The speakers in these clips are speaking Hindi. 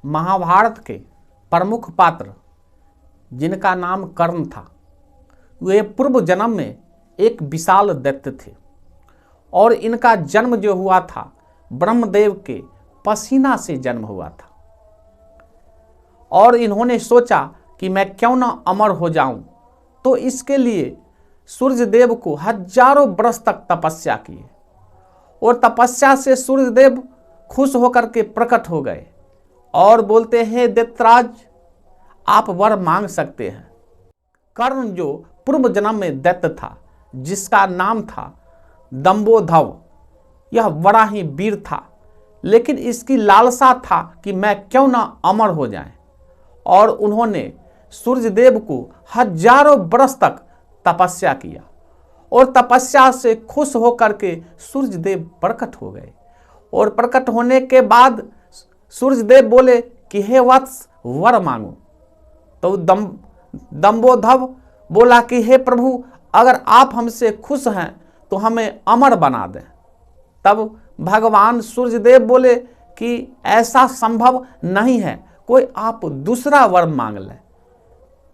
महाभारत के प्रमुख पात्र जिनका नाम कर्ण था, वे पूर्व जन्म में एक विशाल दैत्य थे और इनका जन्म जो हुआ था ब्रह्मदेव के पसीना से जन्म हुआ था। और इन्होंने सोचा कि मैं क्यों ना अमर हो जाऊं, तो इसके लिए सूर्यदेव को हजारों वर्ष तक तपस्या की और तपस्या से सूर्यदेव खुश होकर के प्रकट हो गए और बोलते हैं, दैत्यराज आप वर मांग सकते हैं। कर्ण जो पूर्व जन्म में दैत्य था, जिसका नाम था दंबोधव, यह बड़ा ही वीर था, लेकिन इसकी लालसा था कि मैं क्यों ना अमर हो जाएं। और उन्होंने सूर्यदेव को हजारों वर्ष तक तपस्या किया और तपस्या से खुश होकर के सूर्यदेव प्रकट हो गए। और प्रकट होने के बाद सूर्यदेव बोले कि हे वत्स वर मांगो। तो दंबोधव बोला कि हे प्रभु, अगर आप हमसे खुश हैं तो हमें अमर बना दें। तब भगवान सूर्यदेव बोले कि ऐसा संभव नहीं है, कोई आप दूसरा वर मांग लें।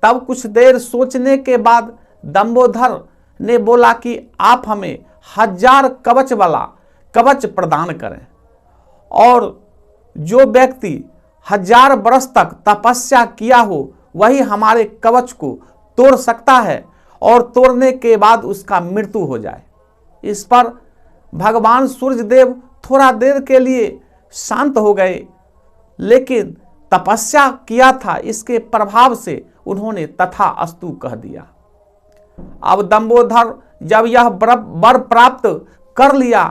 तब कुछ देर सोचने के बाद दंबोधर ने बोला कि आप हमें 1000 कवच वाला कवच प्रदान करें, और जो व्यक्ति 1000 वर्ष तक तपस्या किया हो वही हमारे कवच को तोड़ सकता है और तोड़ने के बाद उसका मृत्यु हो जाए। इस पर भगवान सूर्यदेव थोड़ा देर के लिए शांत हो गए, लेकिन तपस्या किया था इसके प्रभाव से उन्होंने तथास्तु कह दिया। अब दंबोधर जब यह वर प्राप्त कर लिया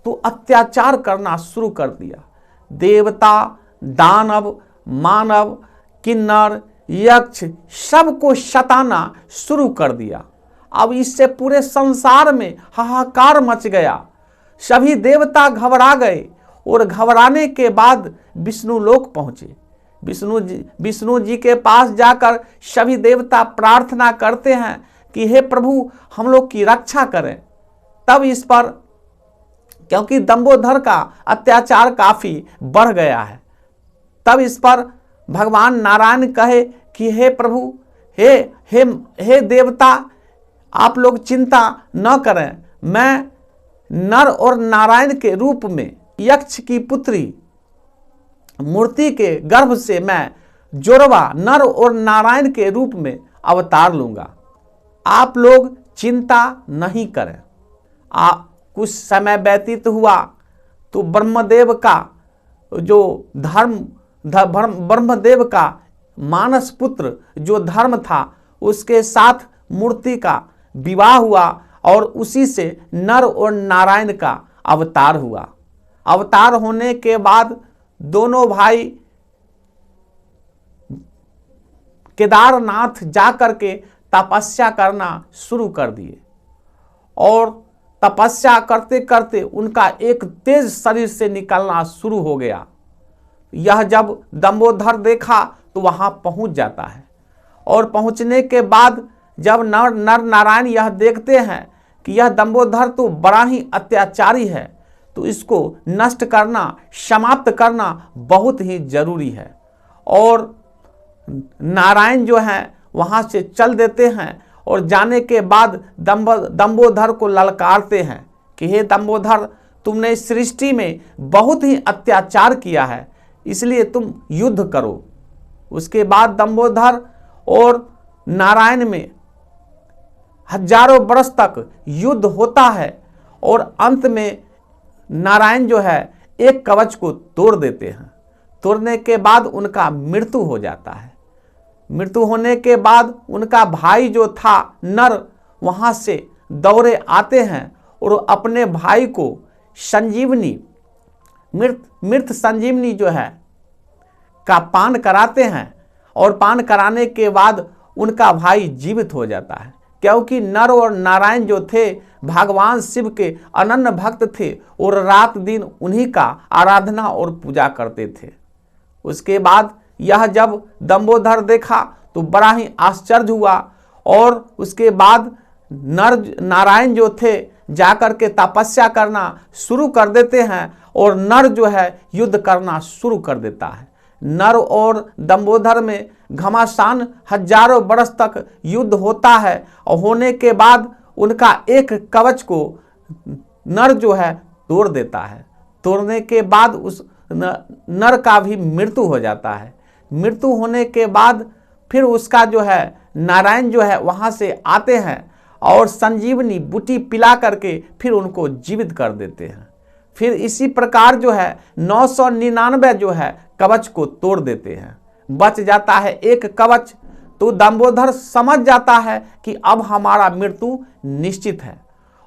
तो अत्याचार करना शुरू कर दिया। देवता, दानव, मानव, किन्नर, यक्ष सबको सताना शुरू कर दिया। अब इससे पूरे संसार में हाहाकार मच गया। सभी देवता घबरा गए और घबराने के बाद विष्णु लोक पहुंचे। विष्णु जी के पास जाकर सभी देवता प्रार्थना करते हैं कि हे प्रभु, हम लोग की रक्षा करें। तब इस पर, क्योंकि दंबोधर का अत्याचार काफी बढ़ गया है, तब इस पर भगवान नारायण कहे कि हे प्रभु, हे देवता, आप लोग चिंता न करें। मैं नर और नारायण के रूप में यक्ष की पुत्री मूर्ति के गर्भ से मैं जोरवा नर और नारायण के रूप में अवतार लूंगा। आप लोग चिंता नहीं करें। कुछ समय व्यतीत हुआ तो ब्रह्मदेव का जो ब्रह्मदेव का मानस पुत्र जो धर्म था, उसके साथ मूर्ति का विवाह हुआ और उसी से नर और नारायण का अवतार हुआ। अवतार होने के बाद दोनों भाई केदारनाथ जाकर के तपस्या करना शुरू कर दिए और तपस्या करते करते उनका एक तेज शरीर से निकलना शुरू हो गया। यह जब दंबोधर देखा तो वहां पहुंच जाता है और पहुंचने के बाद जब नर नारायण यह देखते हैं कि यह दंबोधर तो बड़ा ही अत्याचारी है, तो इसको नष्ट करना, समाप्त करना बहुत ही जरूरी है। और नारायण जो है वहां से चल देते हैं और जाने के बाद दंबोधर को ललकारते हैं कि हे दंबोधर, तुमने इस सृष्टि में बहुत ही अत्याचार किया है, इसलिए तुम युद्ध करो। उसके बाद दंबोधर और नारायण में हजारों वर्ष तक युद्ध होता है और अंत में नारायण जो है एक कवच को तोड़ देते हैं। तोड़ने के बाद उनका मृत्यु हो जाता है। मृत्यु होने के बाद उनका भाई जो था नर वहां से दौड़े आते हैं और अपने भाई को संजीवनी, मृत संजीवनी जो है का पान कराते हैं और पान कराने के बाद उनका भाई जीवित हो जाता है, क्योंकि नर और नारायण जो थे भगवान शिव के अनन्य भक्त थे और रात दिन उन्हीं का आराधना और पूजा करते थे। उसके बाद यह जब दंबोधर देखा तो बड़ा ही आश्चर्य हुआ और उसके बाद नर नारायण जो थे जाकर के तपस्या करना शुरू कर देते हैं और नर जो है युद्ध करना शुरू कर देता है। नर और दंबोदर में घमासान हजारों बरस तक युद्ध होता है और होने के बाद उनका एक कवच को नर जो है तोड़ देता है। तोड़ने के बाद उस नर का भी मृत्यु हो जाता है। मृत्यु होने के बाद फिर उसका जो है नारायण जो है वहाँ से आते हैं और संजीवनी बूटी पिला करके फिर उनको जीवित कर देते हैं। फिर इसी प्रकार जो है 999 जो है कवच को तोड़ देते हैं, बच जाता है एक कवच। तो दंबोदर समझ जाता है कि अब हमारा मृत्यु निश्चित है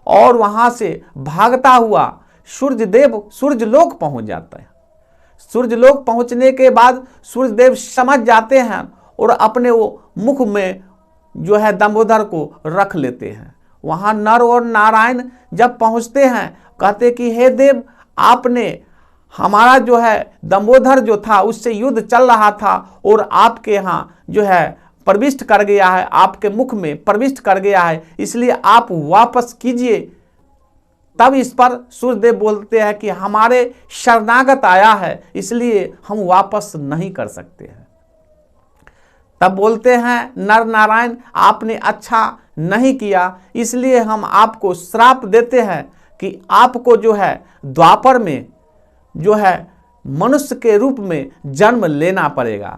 और वहां से भागता हुआ सूर्यदेव सूर्यलोक पहुंच जाता है। सूर्यलोक पहुंचने के बाद सूर्यदेव समझ जाते हैं और अपने वो मुख में जो है दंबोदर को रख लेते हैं। वहां नर और नारायण जब पहुंचते हैं कहते कि हे देव, आपने हमारा जो है दंबोदर जो था उससे युद्ध चल रहा था और आपके यहाँ जो है प्रविष्ट कर गया है, आपके मुख में प्रविष्ट कर गया है, इसलिए आप वापस कीजिए। तब इस पर सूर्यदेव बोलते हैं कि हमारे शरणागत आया है, इसलिए हम वापस नहीं कर सकते हैं। तब बोलते हैं नर नारायण, आपने अच्छा नहीं किया, इसलिए हम आपको श्राप देते हैं कि आपको जो है द्वापर में जो है मनुष्य के रूप में जन्म लेना पड़ेगा।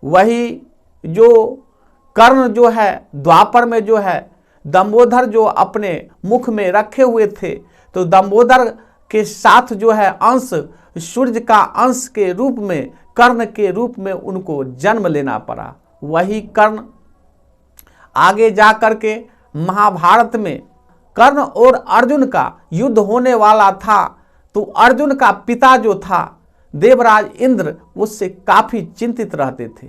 वही जो कर्ण जो है द्वापर में जो है दंबोदर जो अपने मुख में रखे हुए थे, तो दंबोदर के साथ जो है अंश सूर्य का अंश के रूप में कर्ण के रूप में उनको जन्म लेना पड़ा। वही कर्ण आगे जा करके महाभारत में कर्ण और अर्जुन का युद्ध होने वाला था, तो अर्जुन का पिता जो था देवराज इंद्र उससे काफी चिंतित रहते थे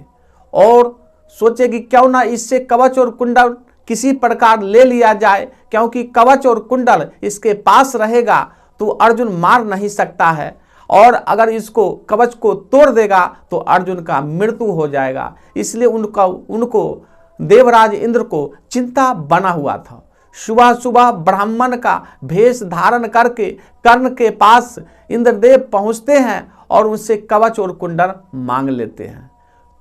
और सोचे कि क्यों ना इससे कवच और कुंडल किसी प्रकार ले लिया जाए, क्योंकि कवच और कुंडल इसके पास रहेगा तो अर्जुन मार नहीं सकता है और अगर इसको कवच को तोड़ देगा तो अर्जुन का मृत्यु हो जाएगा। इसलिए उनको देवराज इंद्र को चिंता बना हुआ था। सुबह सुबह ब्राह्मण का भेष धारण करके कर्ण के पास इंद्रदेव पहुंचते हैं और उनसे कवच और कुंडल मांग लेते हैं।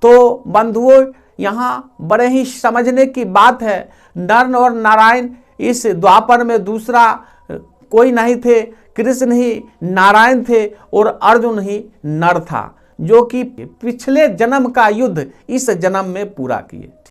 तो बंधुओं, यहाँ बड़े ही समझने की बात है, नर और नारायण इस द्वापर में दूसरा कोई नहीं थे, कृष्ण ही नारायण थे और अर्जुन ही नर था, जो कि पिछले जन्म का युद्ध इस जन्म में पूरा किए।